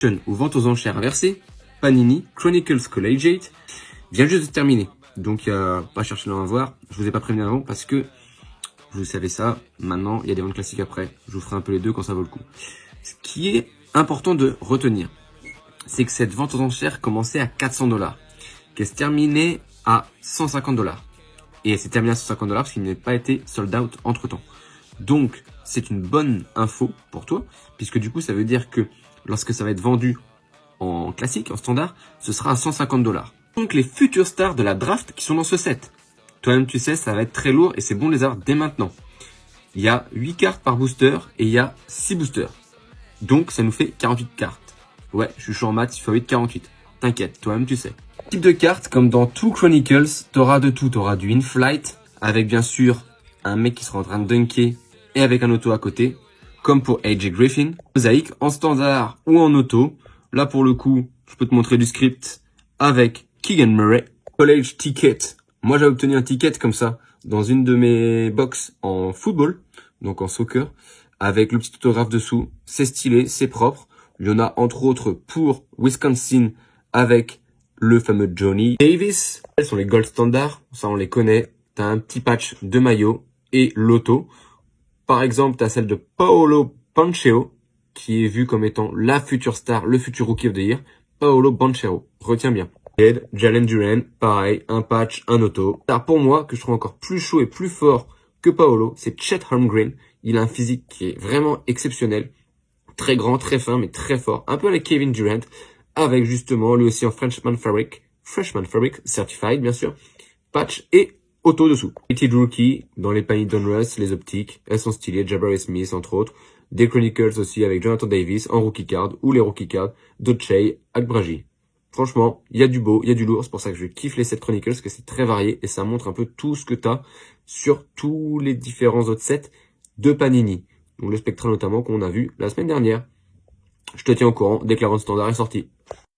Ou vente aux enchères inversées, Panini Chronicles Collegiate vient juste de terminer. Donc, pas chercher à voir. Je vous ai pas prévenu avant parce que vous savez ça. Maintenant, il y a des ventes classiques après. Je vous ferai un peu les deux quand ça vaut le coup. Ce qui est important de retenir, c'est que cette vente aux enchères commençait à 400 $, qu'elle se terminait à 150 $. Et elle s'est terminée à 150 $ parce qu'il n'a pas été sold out entre temps. Donc, c'est une bonne info pour toi, puisque du coup, ça veut dire que lorsque ça va être vendu en classique, en standard, ce sera à 150 $. Donc, les futures stars de la draft qui sont dans ce set. Toi-même, tu sais, ça va être très lourd et c'est bon de les avoir dès maintenant. Il y a 8 cartes par booster et il y a 6 boosters. Donc, ça nous fait 48 cartes. Ouais, je suis chaud en maths, il faut 8, 48. T'inquiète, toi-même, tu sais. Type de carte, comme dans tout Chronicles, t'auras de tout. T'auras du in-flight, avec bien sûr un mec qui sera en train de dunker et avec un auto à côté, comme pour AJ Griffin. Mosaïque en standard ou en auto. Là, pour le coup, je peux te montrer du script avec Keegan Murray. College ticket. Moi, j'ai obtenu un ticket comme ça dans une de mes box en football, donc en soccer, avec le petit autographe dessous. C'est stylé, c'est propre. Il y en a entre autres pour Wisconsin avec le fameux Johnny Davis. Elles sont les gold standards, ça on les connaît. T'as un petit patch de maillot et l'auto. Par exemple, t'as celle de Paolo Banchero, qui est vu comme étant la future star, le futur rookie of the year. Paolo Banchero, retiens bien. Jalen Duren, pareil, un patch, un auto. Alors pour moi, que je trouve encore plus chaud et plus fort que Paolo, c'est Chet Holmgren. Il a un physique qui est vraiment exceptionnel. Très grand, très fin, mais très fort. Un peu avec Kevin Durant, avec justement, lui aussi en Freshman Fabric, certified bien sûr, patch et auto dessous. Rated Rookie, dans les Panini Donruss, les optiques, elles sont stylées, Jabari Smith entre autres. Des Chronicles aussi avec Jonathan Davis en rookie card, ou les rookie cards d'Ochai Agbaji. Franchement, il y a du beau, il y a du lourd, c'est pour ça que je kiffe les 7 Chronicles, parce que c'est très varié, et ça montre un peu tout ce que t'as sur tous les différents autres sets de Panini. Donc le Spectra notamment qu'on a vu la semaine dernière. Je te tiens au courant dès que la vente standard est sortie.